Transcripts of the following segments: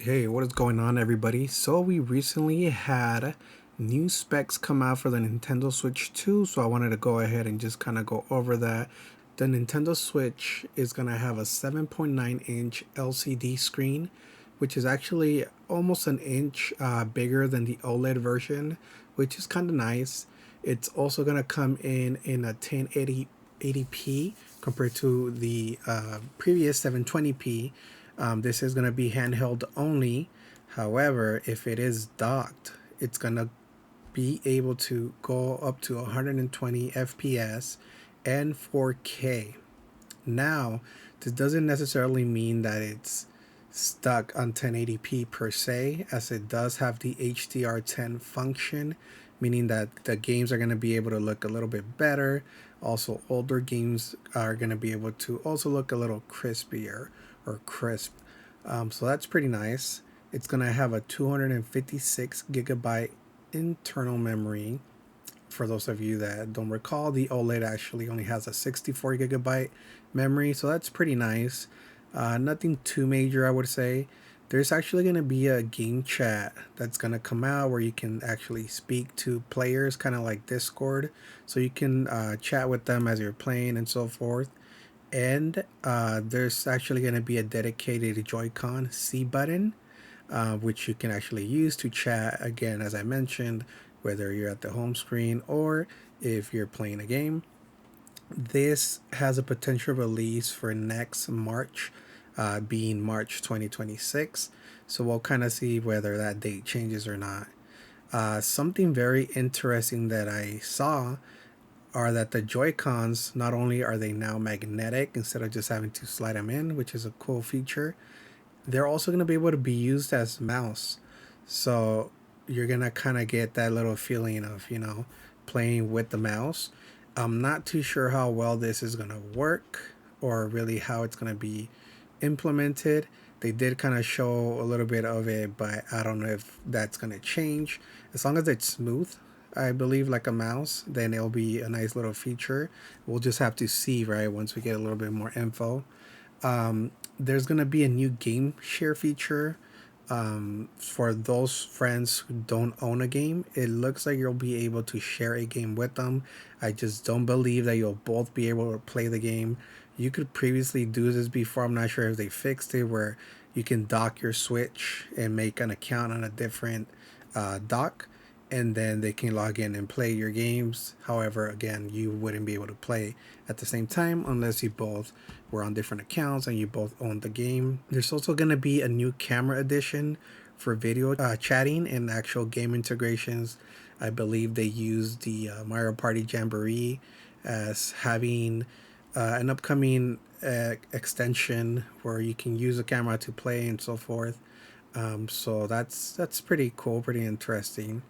Hey, what is going on, everybody? So we recently had new specs come out for the Nintendo Switch 2, so I wanted to go ahead and just kind of go over that. The Nintendo Switch is going to have a 7.9-inch LCD screen, which is actually almost an inch bigger than the OLED version, which is kind of nice. It's also going to come in a 1080p compared to the previous 720p. This is going to be handheld only. However, if it is docked, it's going to be able to go up to 120 FPS and 4K. Now, this doesn't necessarily mean that it's stuck on 1080p per se, as it does have the HDR10 function, meaning that the games are going to be able to look a little bit better. Also, older games are going to be able to also look a little crispier or crisp. So that's pretty nice. It's going to have a 256 gigabyte internal memory. For those of you that don't recall, the OLED actually only has a 64 gigabyte memory, so that's pretty nice. Nothing too major, I would say. There's actually going to be a game chat that's going to come out where you can actually speak to players, kind of like Discord. So you can chat with them as you're playing and so forth. And there's actually going to be a dedicated Joy-Con C button, which you can actually use to chat again, as I mentioned, whether you're at the home screen or if you're playing a game. This has a potential release for next March, being March 2026. So we'll kind of see whether that date changes or not. Something very interesting that I saw are that the Joy-Cons, not only are they now magnetic instead of just having to slide them in, which is a cool feature, they're also going to be able to be used as mouse. So you're going to kind of get that little feeling of, playing with the mouse. I'm not too sure how well this is going to work or really how it's going to be implemented. They did kind of show a little bit of it, but I don't know if that's going to change. As long as it's smooth, I believe, like a mouse, then it'll be a nice little feature. We'll just have to see, right, once we get a little bit more info. There's going to be a new game share feature for those friends who don't own a game. It looks like you'll be able to share a game with them. I just don't believe that you'll both be able to play the game. You could previously do this before. I'm not sure if they fixed it, where you can dock your Switch and make an account on a different dock, and then they can log in and play your games. However, again, you wouldn't be able to play at the same time unless you both were on different accounts and you both owned the game. There's also going to be a new camera edition for video chatting and actual game integrations. I believe they use the Mario Party Jamboree as having an upcoming extension where you can use the camera to play and so forth. So that's pretty cool, pretty interesting.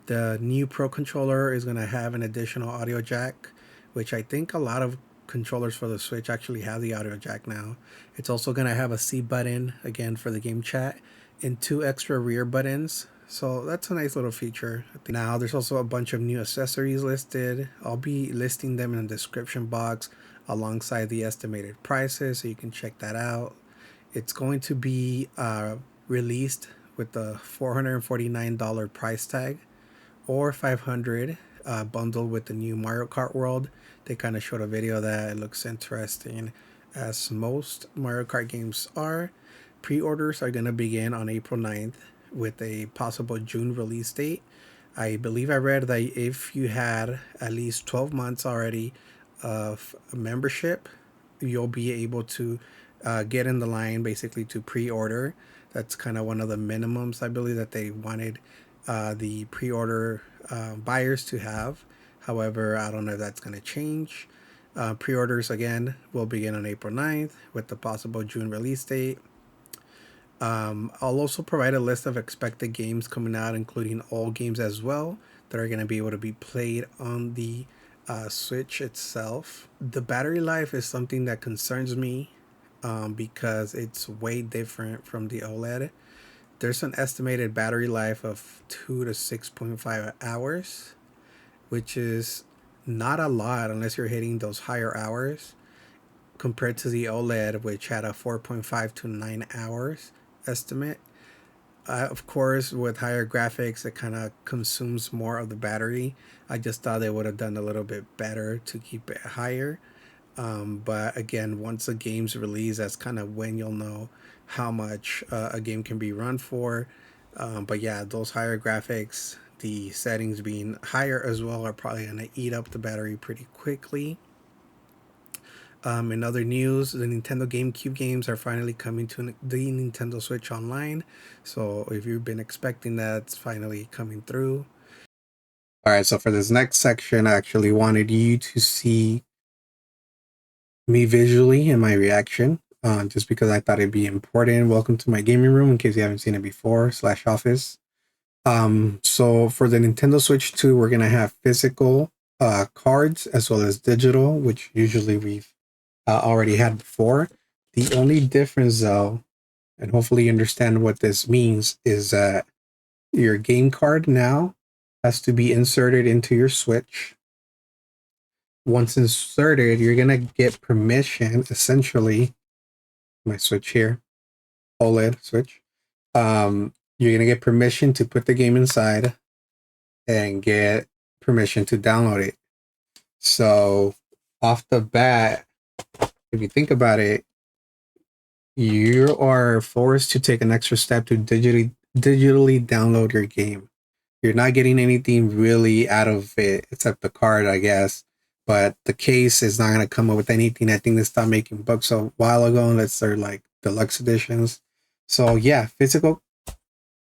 The new Pro controller is going to have an additional audio jack, which I think a lot of controllers for the Switch actually have the audio jack now. It's also going to have a C button, again, for the game chat, and two extra rear buttons. So that's a nice little feature. Now, there's also a bunch of new accessories listed. I'll be listing them in the description box alongside the estimated prices, so you can check that out. It's going to be released with the $449 price tag, or 500 bundled with the new Mario Kart World. They kind of showed a video of that. It looks interesting, as most Mario Kart games are. Pre-orders are going to begin on April 9th with a possible June release date. I believe I read that if you had at least 12 months already of membership, you'll be able to get in the line basically to pre-order. That's kind of one of the minimums, I believe, that they wanted the pre-order buyers to have. However, I don't know if that's going to change. Pre-orders again will begin on April 9th with the possible June release date. I'll also provide a list of expected games coming out, including all games as well that are going to be able to be played on the Switch itself. The battery life is something that concerns me because it's way different from the OLED. There's an estimated battery life of 2 to 6.5 hours, which is not a lot unless you're hitting those higher hours, compared to the OLED, which had a 4.5 to 9 hours estimate. Of course, with higher graphics, it kind of consumes more of the battery. I just thought they would have done a little bit better to keep it higher. But again, once a game's released, that's kind of when you'll know how much a game can be run for. But yeah, those higher graphics, the settings being higher as well, are probably going to eat up the battery pretty quickly. In other news, the Nintendo GameCube games are finally coming to the Nintendo Switch Online. So if you've been expecting that, it's finally coming through. All right, so for this next section, I actually wanted you to see me visually and my reaction, just because I thought it'd be important. Welcome to my gaming room, in case you haven't seen it before, / office. So for the Nintendo Switch 2, we're gonna have physical cards as well as digital, which usually we've already had before. The only difference, though, and hopefully you understand what this means, is that your game card now has to be inserted into your Switch. Once inserted, you're gonna get permission, essentially. My Switch here, OLED Switch. You're gonna get permission to put the game inside and get permission to download it. So off the bat, if you think about it, you are forced to take an extra step to digitally download your game. You're not getting anything really out of it except the card, I guess. But the case is not going to come up with anything. I think they stopped making books a while ago, and that's their like deluxe editions. So yeah, physical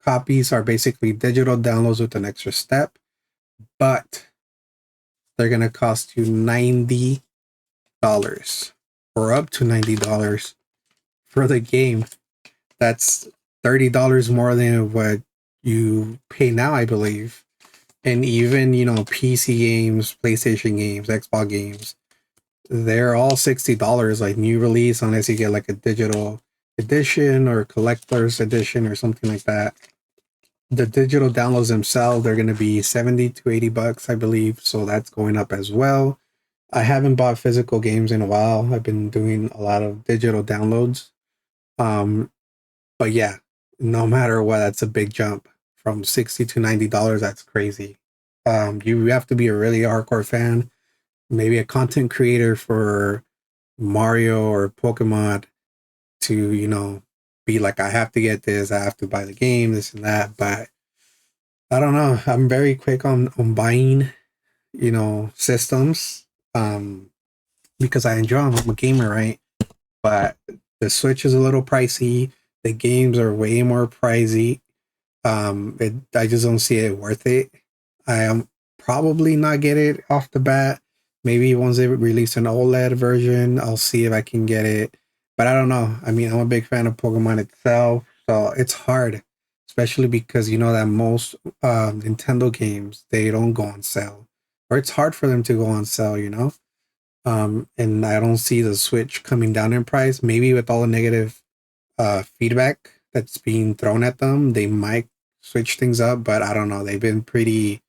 copies are basically digital downloads with an extra step, but they're going to cost you $90 or up to $90 for the game. That's $30 more than what you pay now, I believe. And even, PC games, PlayStation games, Xbox games, they're all $60, like new release, unless you get like a digital edition or collector's edition or something like that. The digital downloads themselves, they're going to be 70 to $80, I believe. So that's going up as well. I haven't bought physical games in a while. I've been doing a lot of digital downloads. But yeah, no matter what, that's a big jump from $60 to $90. That's crazy. You have to be a really hardcore fan, maybe a content creator for Mario or Pokemon to, be like, I have to get this, I have to buy the game, this and that. But I don't know. I'm very quick on buying, systems. Because I enjoy them. I'm a gamer, right? But the Switch is a little pricey. The games are way more pricey. I just don't see it worth it. I am probably not get it off the bat. Maybe once they release an OLED version, I'll see if I can get it. But I don't know. I mean, I'm a big fan of Pokemon itself, so it's hard, especially because you know that most Nintendo games they don't go on sale, or it's hard for them to go on sale. And I don't see the Switch coming down in price. Maybe with all the negative feedback that's being thrown at them, they might switch things up, but I don't know. They've been pretty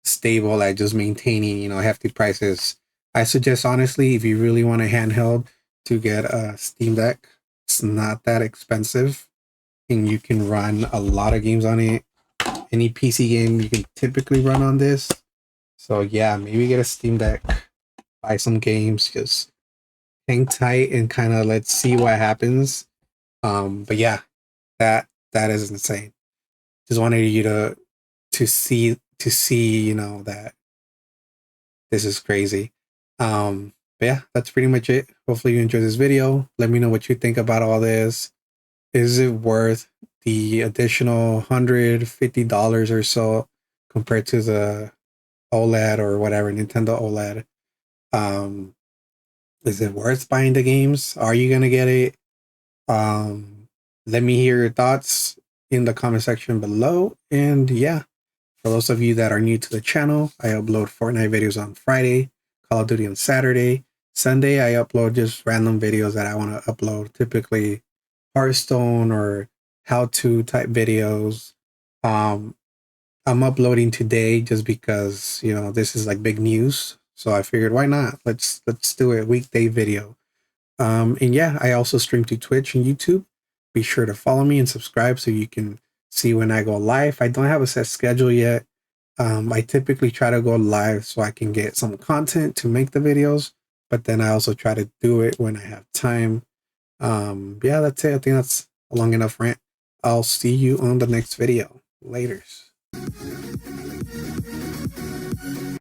stable at just maintaining, hefty prices. I suggest honestly, if you really want a handheld, to get a Steam Deck. It's not that expensive, and you can run a lot of games on it. Any PC game you can typically run on this. So yeah, maybe get a Steam Deck, buy some games, just hang tight and kind of let's see what happens. But yeah, that is insane. Just wanted you to see that this is crazy. But yeah, that's pretty much it. Hopefully you enjoyed this video. Let me know what you think about all this. Is it worth the additional $150 or so compared to the OLED or whatever, Nintendo OLED? Is it worth buying the games? Are you gonna get it? Let me hear your thoughts in the comment section below. And yeah, for those of you that are new to the channel, I upload Fortnite videos on Friday, Call of Duty on Saturday. Sunday, I upload just random videos that I want to upload, typically Hearthstone or how-to type videos. I'm uploading today just because, this is like big news. So I figured, why not? Let's do a weekday video. And yeah, I also stream to Twitch and YouTube. be sure to follow me and subscribe so you can see when I go live. I don't have a set schedule yet. I typically try to go live so I can get some content to make the videos, but then I also try to do it when I have time. Yeah, that's it. I think that's a long enough rant. I'll see you on the next video. Laters.